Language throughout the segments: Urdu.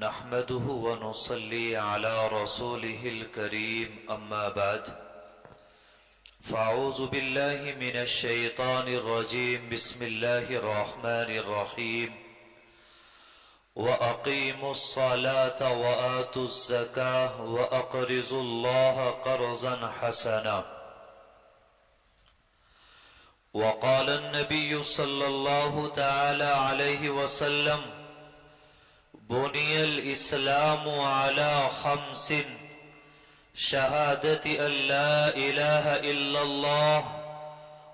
نحمده ونصلي على رسوله الكريم أما بعد فأعوذ بالله من الشيطان الرجيم بسم الله الرحمن الرحيم وأقيموا الصلاة وآتوا الزكاة وأقرضوا الله قرضا حسنا. وقال النبي صلى الله تعالى عليه وسلم بني الإسلام على خمس شهادة أن لا إله إلا الله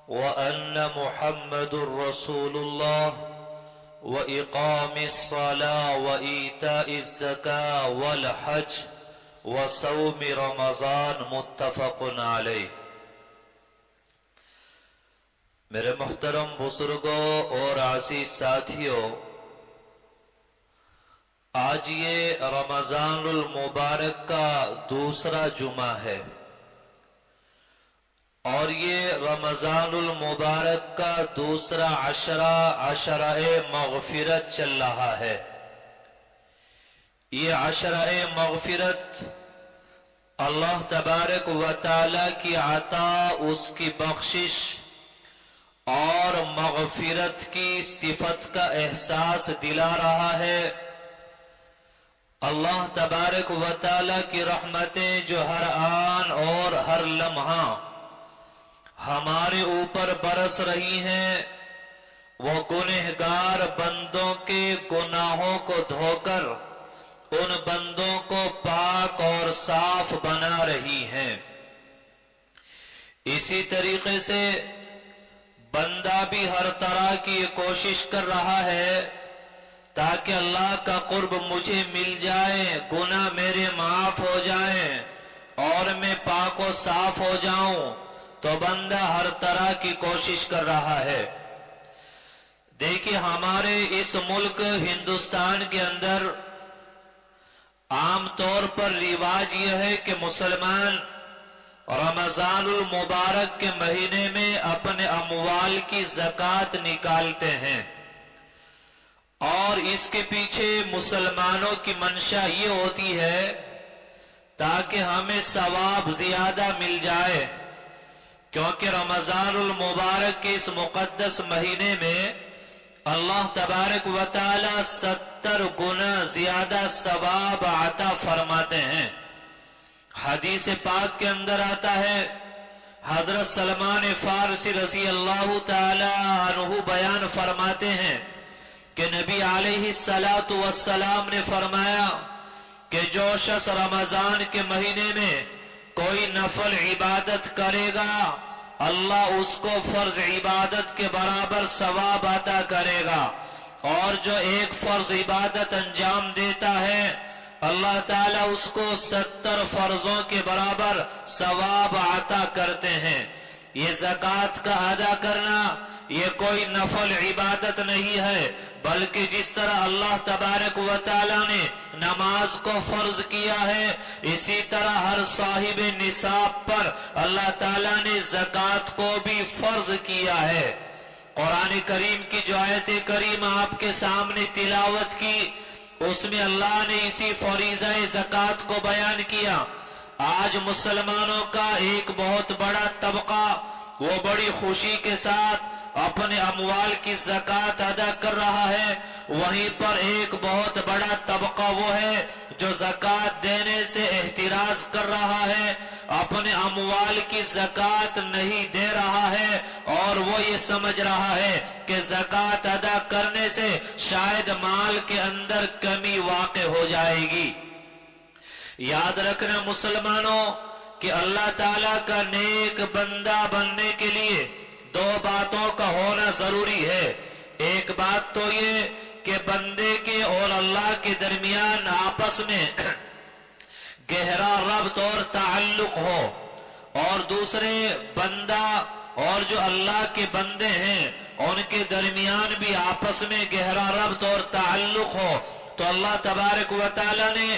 وأن محمد رسول الله وإقام الصلاة وإيتاء الزكاة والحج وصوم رمضان متفق علیہ. میرے محترم بزرگوں اور عزیز ساتھیوں، آج یہ رمضان المبارک کا دوسرا جمعہ ہے اور یہ رمضان المبارک کا دوسرا عشرہ مغفرت چل رہا ہے. یہ عشرہ مغفرت اللہ تبارک و تعالی کی عطا، اس کی بخشش اور مغفرت کی صفت کا احساس دلا رہا ہے. اللہ تبارک و تعالی کی رحمتیں جو ہر آن اور ہر لمحہ ہمارے اوپر برس رہی ہیں، وہ گنہگار بندوں کے گناہوں کو دھو کر ان بندوں کو پاک اور صاف بنا رہی ہیں. اسی طریقے سے بندہ بھی ہر طرح کی کوشش کر رہا ہے تاکہ اللہ کا قرب مجھے مل جائے، گناہ میرے معاف ہو جائیں اور میں پاک و صاف ہو جاؤں. تو بندہ ہر طرح کی کوشش کر رہا ہے. دیکھیں، ہمارے اس ملک ہندوستان کے اندر عام طور پر رواج یہ ہے کہ مسلمان رمضان المبارک کے مہینے میں اپنے اموال کی زکوٰۃ نکالتے ہیں، اور اس کے پیچھے مسلمانوں کی منشا یہ ہوتی ہے تاکہ ہمیں ثواب زیادہ مل جائے، کیونکہ رمضان المبارک کے اس مقدس مہینے میں اللہ تبارک و تعالی 70 گنا زیادہ ثواب عطا فرماتے ہیں. حدیث پاک کے اندر آتا ہے، حضرت سلمان فارسی رضی اللہ تعالی عنہ بیان فرماتے ہیں کہ نبی علیہ السلام نے فرمایا کہ جو شخص رمضان کے مہینے میں کوئی نفل عبادت کرے گا، اللہ اس کو فرض عبادت کے برابر ثواب عطا کرے گا، اور جو ایک فرض عبادت انجام دیتا ہے اللہ تعالیٰ اس کو 70 فرضوں کے برابر ثواب عطا کرتے ہیں. یہ زکوٰۃ کا ادا کرنا یہ کوئی نفل عبادت نہیں ہے، بلکہ جس طرح اللہ تبارک و تعالیٰ نے نماز کو فرض کیا ہے، اسی طرح ہر صاحب نصاب پر اللہ تعالیٰ نے زکوٰۃ کو بھی فرض کیا ہے. قرآن کریم کی جو آیت کریم آپ کے سامنے تلاوت کی، اس میں اللہ نے اسی فریضہ زکوٰۃ کو بیان کیا. آج مسلمانوں کا ایک بہت بڑا طبقہ وہ بڑی خوشی کے ساتھ اپنے اموال کی زکوٰۃ ادا کر رہا ہے، وہیں پر ایک بہت بڑا طبقہ وہ ہے جو زکوٰۃ دینے سے احتراز کر رہا ہے، اپنے اموال کی زکوٰۃ نہیں دے رہا ہے، اور وہ یہ سمجھ رہا ہے کہ زکوٰۃ ادا کرنے سے شاید مال کے اندر کمی واقع ہو جائے گی. یاد رکھنا مسلمانوں کہ اللہ تعالیٰ کا نیک بندہ بننے کے لیے 2 باتوں کا ہونا ضروری ہے. ایک بات تو یہ کہ بندے کے اور اللہ کے درمیان آپس میں گہرا ربط اور تعلق ہو، اور دوسرے بندہ اور جو اللہ کے بندے ہیں ان کے درمیان بھی آپس میں گہرا ربط اور تعلق ہو. تو اللہ تبارک و تعالی نے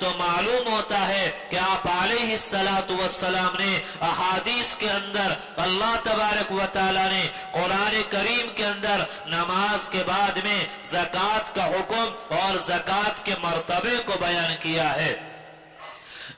تو معلوم ہوتا ہے کہ آپ علیہ الصلاۃ والسلام نے احادیث کے اندر اللہ تبارک و تعالی نے قرآن کریم کے اندر نماز کے بعد میں زکوٰۃ کا حکم اور زکوٰۃ کے مرتبے کو بیان کیا ہے۔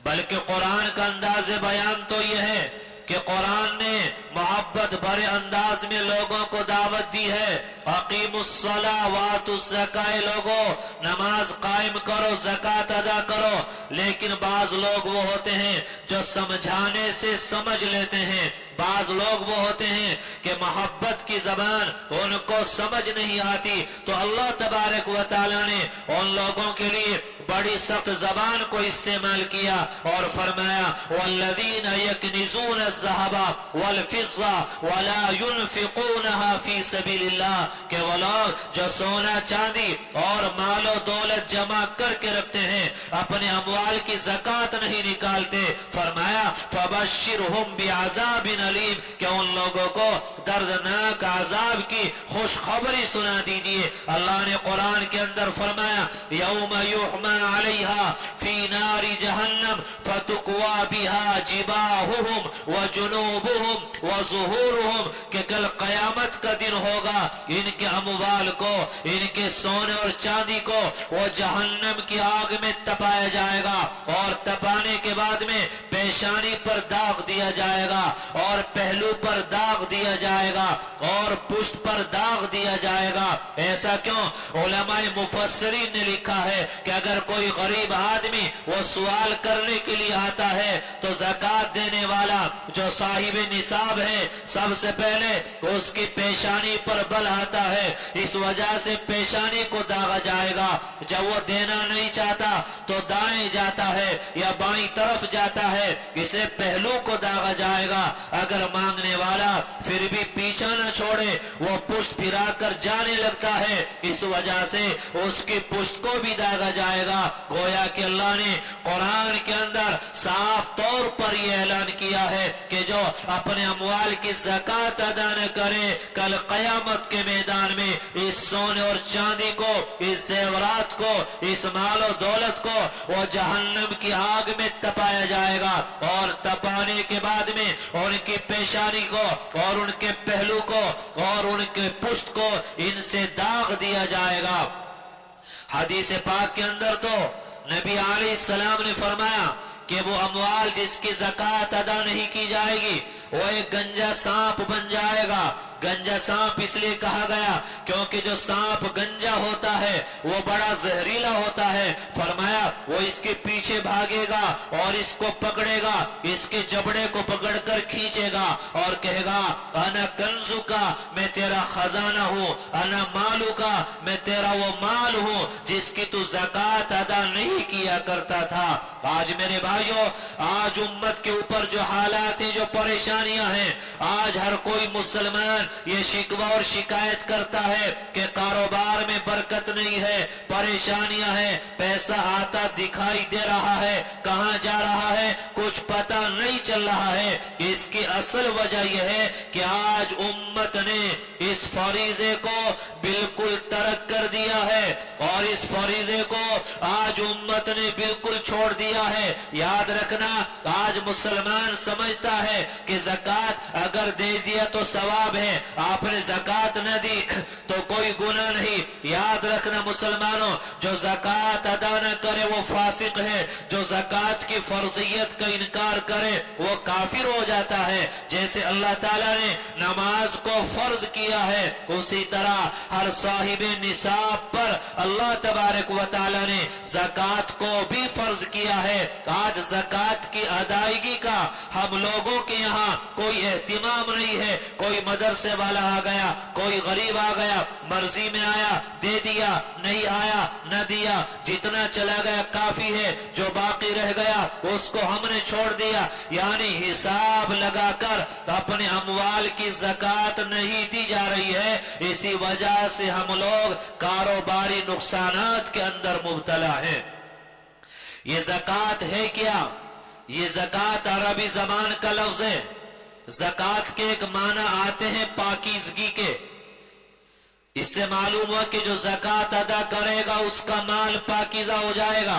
بلکہ قرآن کا انداز بیان تو یہ ہے کہ قرآن نے محبت بھرے انداز میں لوگوں کو دعوت دی ہے، اقیموا الصلاۃ وآتوا الزکاۃ، لوگوں نماز قائم کرو، زکوٰۃ ادا کرو۔ لیکن بعض لوگ وہ ہوتے ہیں جو سمجھانے سے سمجھ لیتے ہیں، بعض لوگ وہ ہوتے ہیں کہ محبت کی زبان ان کو سمجھ نہیں آتی، تو اللہ تبارک و تعالی نے ان لوگوں کے لیے بڑی سخت زبان کو استعمال کیا اور فرمایا والذین یکنزون الذهب والفضة ولا ينفقونها فی سبیل اللہ، کہ وہ لوگ جو سونا چاندی اور مال و دولت جمع کر کے رکھتے ہیں اپنے اموال کی زکوٰۃ نہیں نکالتے، فرمایا فبشرہم بعذاب علیم، کہ ان لوگوں کو دردناک عذاب کی خوشخبری سنا دیجئے۔ اللہ نے قرآن کے اندر فرمایا یوم یحمى علیہا فی نار جہنم فتکوی بہا جباہہم وجنوبہم وظہورہم، کہ کل قیامت کا دن ہوگا، ان کے اموال کو، ان کے سونے اور چاندی کو وہ جہنم کی آگ میں تپایا جائے گا، اور تپانے کے بعد میں پیشانی پر داغ دیا جائے گا، اور پہلو پر داغ دیا جائے گا، اور پشت پر داغ دیا جائے گا۔ ایسا کیوں؟ علماء مفسرین نے لکھا ہے کہ اگر کوئی غریب آدمی وہ سوال کرنے کے لیے آتا ہے تو زکوٰۃ دینے والا جو صاحب نصاب ہے سب سے پہلے اس کی پیشانی پر بل آتا ہے، اس وجہ سے پیشانی کو داغا جائے گا۔ جب وہ دینا نہیں چاہتا تو دائیں جاتا ہے یا بائیں طرف جاتا ہے، اسے پہلو کو داغا جائے گا۔ اگر مانگنے والا پھر بھی پیچھا نہ چھوڑے، وہ پشت پھرا کر جانے لگتا ہے، اس وجہ سے اس کی پشت کو بھی داغا جائے گا۔ گویا کہ اللہ نے قرآن کے اندر صاف طور پر یہ اعلان کیا ہے کہ جو اپنے اموال کی زکوٰۃ ادا نہ کرے، کل قیامت کے میدان میں اس سونے اور چاندی کو، اس زیورات کو، اس مال و دولت کو وہ جہنم کی آگ میں تپایا جائے گا، اور تپانے کے بعد میں ان کی پیشانی کو اور ان کے پہلو کو اور ان کے پشت کو ان سے داغ دیا جائے گا۔ حدیث پاک کے اندر تو نبی علیہ السلام نے فرمایا کہ وہ اموال جس کی زکوٰۃ ادا نہیں کی جائے گی وہ ایک گنجا سانپ بن جائے گا۔ گنجا سانپ اس لیے کہا گیا کیونکہ جو سانپ گنجا ہوتا ہے وہ بڑا زہریلا ہوتا ہے، فرمایا وہ اس کے پیچھے بھاگے گا اور اس کو پکڑے گا، اس کے جبڑے کو پکڑ کر کھینچے گا اور کہے گا انا کنزو کا، میں تیرا خزانہ ہوں، انا مالو کا، میں تیرا وہ مال ہوں جس کی تو زکوٰۃ ادا نہیں کیا کرتا تھا۔ آج میرے بھائیوں، آج امت کے اوپر جو حالات ہیں، جو پریشانیاں ہیں، آج ہر کوئی مسلمان یہ شکوہ اور شکایت کرتا ہے کہ کاروبار میں برکت نہیں ہے، پریشانیاں ہیں، پیسہ آتا دکھائی دے رہا ہے، کہاں جا رہا ہے کچھ پتہ نہیں چل رہا ہے۔ اس کی اصل وجہ یہ ہے کہ آج امت نے اس فریضے کو بالکل ترک کر دیا ہے، اور اس فریضے کو آج امت نے بالکل چھوڑ دیا ہے۔ یاد رکھنا، آج مسلمان سمجھتا ہے کہ زکوٰۃ اگر دے دیا تو ثواب ہے، آپ نے زکوٰۃ نہ دی تو کوئی گناہ نہیں۔ یاد رکھنا مسلمانوں، جو زکوٰۃ ادا نہ کرے وہ فاسق ہے، جو زکوٰۃ کی فرضیت کا انکار کرے وہ کافر ہو جاتا ہے۔ جیسے اللہ تعالیٰ نے نماز کو فرض کیا ہے، اسی طرح ہر صاحب نصاب پر اللہ تبارک و تعالیٰ نے زکوٰۃ کو بھی فرض کیا ہے۔ آج زکوٰۃ کی ادائیگی کا ہم لوگوں کے یہاں کوئی اہتمام نہیں ہے۔ کوئی مدرسے والا آ گیا، کوئی غریب آ گیا، مرضی میں آیا دے دیا، نہیں آیا نہ دیا، جتنا چلا گیا کافی ہے، جو باقی رہ گیا اس کو ہم نے چھوڑ دیا، یعنی حساب لگا کر اپنے اموال کی زکوٰۃ نہیں دی جا رہی ہے۔ اسی وجہ سے ہم لوگ کاروباری نقصانات کے اندر مبتلا ہیں۔ یہ زکوٰۃ ہے کیا؟ یہ زکوٰۃ عربی زبان کا لفظ ہے۔ زکوٰۃ کے ایک معنی آتے ہیں پاکیزگی کے۔ اس سے معلوم ہوا کہ جو زکوٰۃ ادا کرے گا اس کا مال پاکیزہ ہو جائے گا۔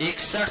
61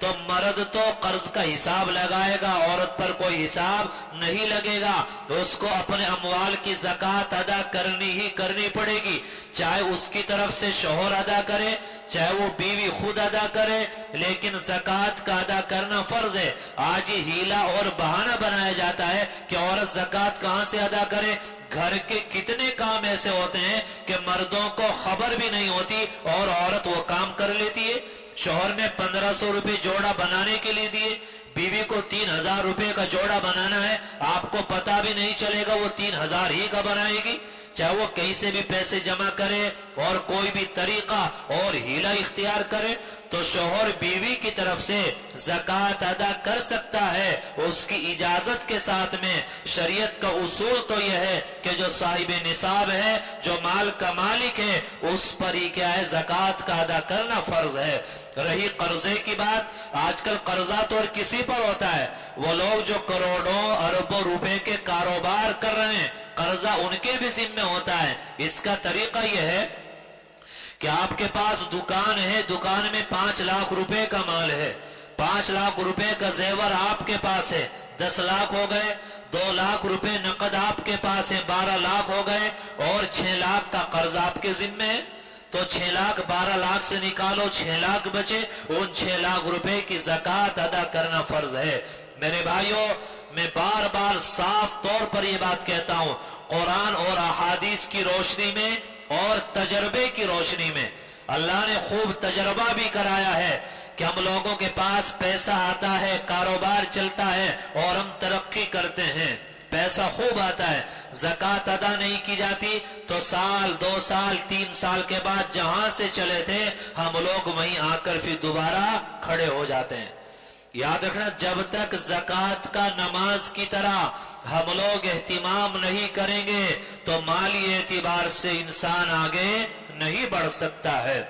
تو مرد تو قرض کا حساب لگائے گا، عورت پر کوئی حساب نہیں لگے گا، اس کو اپنے اموال کی زکوٰۃ ادا کرنی ہی کرنی پڑے گی، چاہے اس کی طرف سے شوہر ادا کرے چاہے وہ بیوی خود ادا کرے، لیکن زکوٰۃ کا ادا کرنا فرض ہے۔ آج ہی ہیلا اور بہانہ بنایا جاتا ہے کہ عورت زکوٰۃ کہاں سے ادا کرے۔ گھر کے کتنے کام ایسے ہوتے ہیں کہ مردوں کو خبر بھی نہیں ہوتی اور عورت وہ کام کر لیتی ہے۔ شوہر نے 1500 روپے جوڑا بنانے کے لیے دیے، بیوی کو 3000 روپے کا جوڑا بنانا ہے، آپ کو پتا بھی نہیں چلے گا وہ 3000 ہی کا بنائے گی، چاہے وہ کہیں سے بھی پیسے جمع کرے اور کوئی بھی طریقہ اور ہیلا اختیار کرے، تو شوہر بیوی کی طرف سے زکوٰۃ ادا کر سکتا ہے اس کی اجازت کے ساتھ میں۔ شریعت کا اصول تو یہ ہے کہ جو صاحب نصاب ہے، جو مال کا مالک ہے، اس پر ہی کیا ہے زکوٰۃ کا ادا کرنا فرض ہے۔ رہی قرضے کی بات، آج کل قرضہ تو اور کسی پر ہوتا ہے، وہ لوگ جو کروڑوں اربوں روپے کے کاروبار کر رہے ہیں قرضہ ان کے بھی ذمہ ہوتا ہے۔ اس کا طریقہ یہ ہے کہ آپ کے پاس دکان ہے، دکان میں 5 لاکھ روپے کا مال ہے، 5 لاکھ روپے کا زیور آپ کے پاس ہے، 10 لاکھ ہو گئے، 2 لاکھ روپے نقد آپ کے پاس ہے، 12 لاکھ ہو گئے، اور 6 لاکھ کا قرض آپ کے ذمہ ہے، تو 6 لاکھ 12 لاکھ سے نکالو، 6 لاکھ بچے، ان 6 لاکھ روپے کی زکوٰۃ ادا کرنا فرض ہے۔ میرے بھائیوں، میں بار بار صاف طور پر یہ بات کہتا ہوں، قرآن اور احادیث کی روشنی میں اور تجربے کی روشنی میں اللہ نے خوب تجربہ بھی کرایا ہے کہ ہم لوگوں کے پاس پیسہ آتا ہے، کاروبار چلتا ہے اور ہم ترقی کرتے ہیں، پیسہ خوب آتا ہے، زکوٰۃ ادا نہیں کی جاتی تو سال 2 سال 3 سال کے بعد جہاں سے چلے تھے ہم لوگ وہیں آ کر پھر دوبارہ کھڑے ہو جاتے ہیں۔ یاد رکھنا، جب تک زکوٰۃ کا نماز کی طرح ہم لوگ اہتمام نہیں کریں گے تو مالی اعتبار سے انسان آگے نہیں بڑھ سکتا ہے۔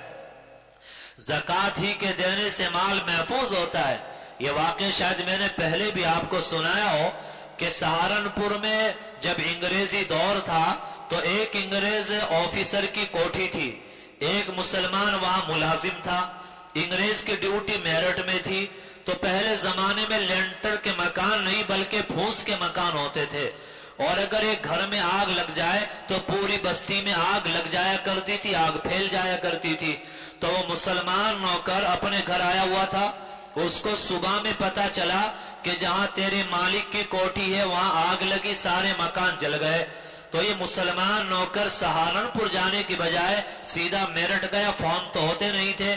زکوٰۃ ہی کے دینے سے مال محفوظ ہوتا ہے۔ یہ واقعہ شاید میں نے پہلے بھی آپ کو سنایا ہو کہ سہارنپور میں جب انگریزی دور تھا تو ایک انگریز آفیسر کی کوٹھی تھی، ایک مسلمان وہاں ملازم تھا، انگریز کی ڈیوٹی میرٹھ میں تھی، تو پہلے زمانے میں لینٹر کے مکان نہیں بلکہ پھوس کے مکان ہوتے تھے، اور اگر ایک گھر میں آگ لگ جائے تو پوری بستی میں آگ لگ جایا کرتی تھی، آگ پھیل جایا کرتی تھی۔ تو وہ مسلمان نوکر اپنے گھر آیا ہوا تھا، اس کو صبح میں پتا چلا کہ جہاں تیرے مالک کی کوٹھی ہے وہاں آگ لگی، سارے مکان جل گئے۔ تو یہ مسلمان نوکر سہارنپور جانے کی بجائے سیدھا میرٹھ گیا، فون تو ہوتے نہیں تھے،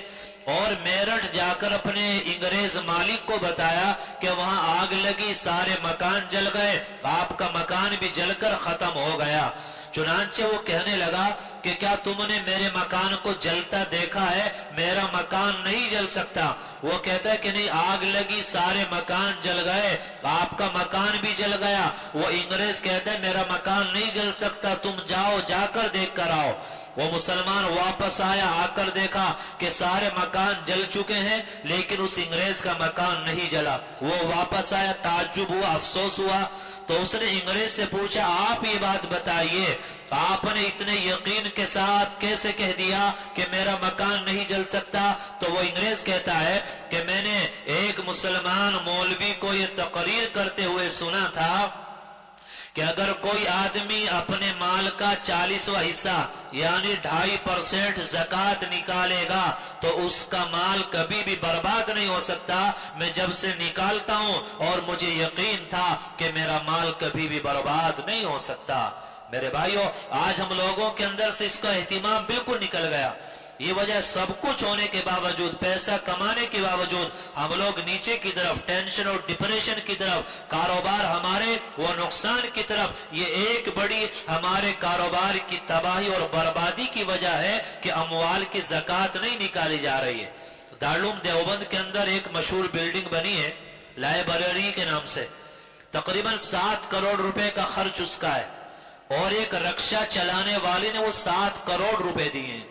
اور میرٹھ جا کر اپنے انگریز مالک کو بتایا کہ وہاں آگ لگی، سارے مکان جل گئے، آپ کا مکان بھی جل کر ختم ہو گیا۔ چنانچہ وہ کہنے لگا کہ کیا تم نے میرے مکان کو جلتا دیکھا ہے؟ میرا مکان نہیں جل سکتا۔ وہ کہتا ہے کہ نہیں، آگ لگی، سارے مکان جل گئے، آپ کا مکان بھی جل گیا۔ وہ انگریز کہتا ہے میرا مکان نہیں جل سکتا، تم جاؤ، جا کر دیکھ کر آؤ۔ وہ مسلمان واپس آیا، آ کر دیکھا کہ سارے مکان جل چکے ہیں لیکن اس انگریز کا مکان نہیں جلا۔ وہ واپس آیا، تعجب ہوا، افسوس ہوا، تو اس نے انگریز سے پوچھا آپ یہ بات بتائیے، آپ نے اتنے یقین کے ساتھ کیسے کہہ دیا کہ میرا مکان نہیں جل سکتا؟ تو وہ انگریز کہتا ہے کہ میں نے ایک مسلمان مولوی کو یہ تقریر کرتے ہوئے سنا تھا کہ اگر کوئی آدمی اپنے مال کا 40واں حصہ یعنی 2.5% زکوٰۃ نکالے گا تو اس کا مال کبھی بھی برباد نہیں ہو سکتا۔ میں جب سے نکالتا ہوں اور مجھے یقین تھا کہ میرا مال کبھی بھی برباد نہیں ہو سکتا۔ میرے بھائیو، آج ہم لوگوں کے اندر سے اس کا اہتمام بالکل نکل گیا۔ یہ وجہ سب کچھ ہونے کے باوجود، پیسہ کمانے کے باوجود ہم لوگ نیچے کی طرف، ٹینشن اور ڈپریشن کی طرف، کاروبار ہمارے وہ نقصان کی طرف۔ یہ ایک بڑی ہمارے کاروبار کی تباہی اور بربادی کی وجہ ہے کہ اموال کی زکوٰۃ نہیں نکالی جا رہی ہے۔ دارالعلوم دیوبند کے اندر ایک مشہور بلڈنگ بنی ہے لائبریری کے نام سے، تقریباً 7 کروڑ روپے کا خرچ اس کا ہے، اور ایک رکشہ چلانے والے نے وہ 7 کروڑ روپے دیے ہیں۔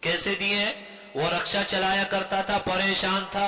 کیسے دیے ہیں؟ وہ رکشہ چلایا کرتا تھا، پریشان تھا،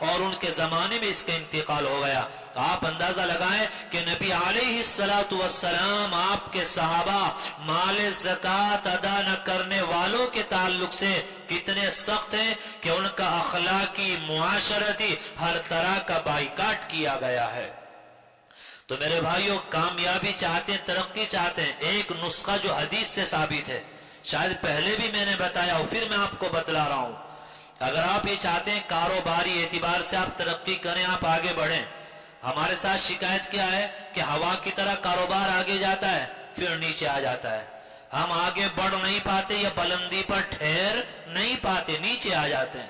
اور ان کے زمانے میں اس کا انتقال ہو گیا۔ آپ اندازہ لگائیں کہ نبی علیہ الصلوۃ والسلام آپ کے صحابہ مال زکوٰۃ ادا نہ کرنے والوں کے تعلق سے کتنے سخت ہیں کہ ان کا اخلاقی معاشرتی ہر طرح کا بائیکاٹ کیا گیا ہے۔ تو میرے بھائیوں، کامیابی چاہتے ہیں، ترقی چاہتے ہیں، ایک نسخہ جو حدیث سے ثابت ہے، شاید پہلے بھی میں نے بتایا اور پھر میں آپ کو بتلا رہا ہوں۔ اگر آپ یہ چاہتے ہیں کاروباری اعتبار سے آپ ترقی کریں، آپ آگے بڑھیں، ہمارے ساتھ شکایت کیا ہے کہ ہوا کی طرح کاروبار آگے جاتا ہے پھر نیچے آ جاتا ہے، ہم آگے بڑھ نہیں پاتے یا بلندی پر ٹھہر نہیں پاتے، نیچے آ جاتے ہیں۔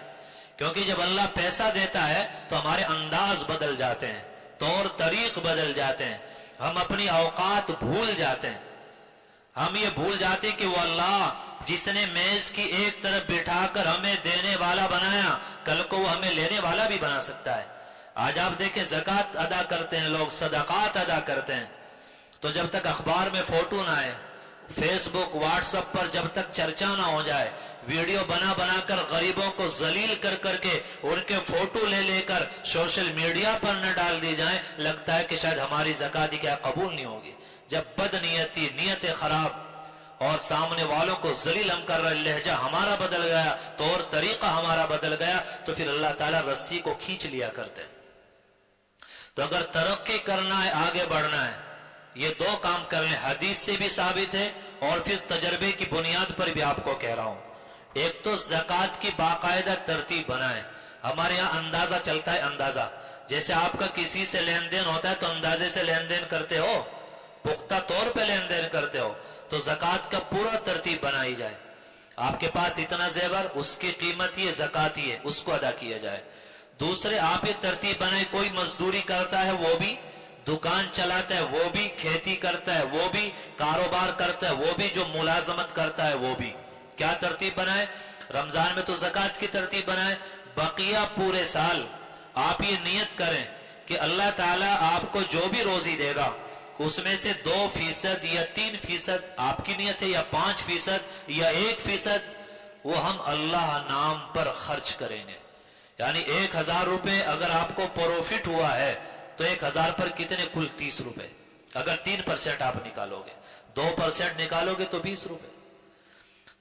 کیونکہ جب اللہ پیسہ دیتا ہے تو ہمارے انداز بدل جاتے ہیں، طور طریق بدل جاتے ہیں، ہم اپنی اوقات بھول جاتے ہیں۔ ہم یہ بھول جاتے ہیں کہ وہ اللہ جس نے میز کی ایک طرف بٹھا کر ہمیں دینے والا بنایا، کل کو وہ ہمیں لینے والا بھی بنا سکتا ہے۔ آج آپ دیکھیں زکوٰۃ ادا کرتے ہیں لوگ، صدقات ادا کرتے ہیں، تو جب تک اخبار میں فوٹو نہ آئے، فیس بک واٹس ایپ پر جب تک چرچا نہ ہو جائے، ویڈیو بنا بنا کر غریبوں کو ذلیل کر کر کے ان کے فوٹو لے لے کر سوشل میڈیا پر نہ ڈال دی جائیں، لگتا ہے کہ شاید ہماری زکوٰۃ کیا قبول نہیں ہوگی۔ جب بد نیتی، نیت خراب اور سامنے والوں کو ذلیل ہم کر رہے، لہجہ ہمارا بدل گیا، طور طریقہ ہمارا بدل گیا، تو پھر اللہ تعالیٰ رسی کو کھینچ لیا کرتے ہیں۔ تو اگر ترقی کرنا ہے، آگے بڑھنا ہے، یہ دو کام کرنے حدیث سے بھی ثابت ہے اور پھر تجربے کی بنیاد پر بھی آپ کو کہہ رہا ہوں۔ ایک تو زکوٰۃ کی باقاعدہ ترتیب بنائیں۔ ہمارے یہاں اندازہ چلتا ہے، اندازہ جیسے آپ کا کسی سے لین دین ہوتا ہے تو اندازے سے لین دین کرتے ہو، پختہ طور پہ لین دین کرتے ہو، تو زکوٰۃ کا پورا ترتیب بنائی جائے۔ آپ کے پاس اتنا زیور، اس کی قیمت یہ زکوٰۃ ہے، اس کو ادا کیا جائے۔ دوسرے آپ یہ ترتیب بنائے، کوئی مزدوری کرتا ہے وہ بھی، دکان چلاتا ہے وہ بھی، کھیتی کرتا ہے وہ بھی، کاروبار کرتا ہے وہ بھی، جو ملازمت کرتا ہے وہ بھی، کیا ترتیب بنائے؟ رمضان میں تو زکوٰۃ کی ترتیب بنائے، بقیہ پورے سال آپ یہ نیت کریں کہ اللہ تعالیٰ آپ کو جو بھی روزی دے گا اس میں سے 2% یا 3% آپ کی نیت ہے، یا 5% یا 1%، وہ ہم اللہ نام پر خرچ کریں گے۔ یعنی 1000 روپے اگر آپ کو پروفٹ ہوا ہے تو 1000 پر کتنے؟ کل 30 روپے۔ اگر 3% آپ نکالو گے، 2% نکالو گے تو 20 روپے۔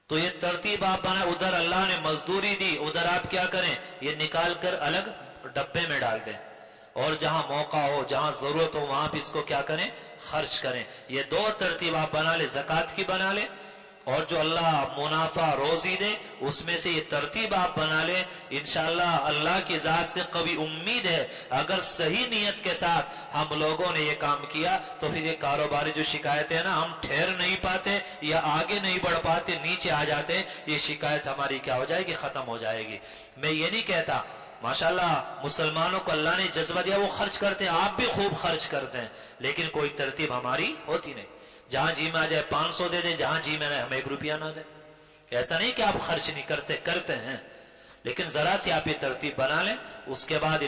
تو یہ ترتیب آپ بنا، ادھر اللہ نے مزدوری دی، ادھر آپ کیا کریں؟ یہ نکال کر الگ ڈبے میں ڈال دیں، اور جہاں موقع ہو، جہاں ضرورت ہو، وہاں بھی اس کو کیا کریں؟ خرچ کریں۔ یہ دو ترتیب آپ بنا لیں، زکوٰۃ کی بنا لیں، اور جو اللہ منافع روزی دے اس میں سے یہ ترتیب آپ بنا لیں۔ انشاءاللہ اللہ کی ذات سے کبھی امید ہے، اگر صحیح نیت کے ساتھ ہم لوگوں نے یہ کام کیا تو پھر یہ کاروباری جو شکایتیں ہیں نا، ہم ٹھہر نہیں پاتے یا آگے نہیں بڑھ پاتے، نیچے آ جاتے، یہ شکایت ہماری کیا ہو جائے گی؟ ختم ہو جائے گی۔ میں یہ نہیں کہتا، ماشاءاللہ مسلمانوں کو اللہ نے جذبہ دیا، وہ خرچ کرتے ہیں، آپ بھی خوب خرچ کرتے ہیں، لیکن کوئی ترتیب ہماری ہوتی نہیں۔ جہاں جی میں آ جائے 500 دے دیں، جہاں جی میں ہمیں 1 روپیہ نہ دے۔ ایسا نہیں کہ آپ خرچ نہیں کرتے، کرتے ہیں، لیکن ذرا سی آپ یہ ترتیب بنا لیں، اس کے بعد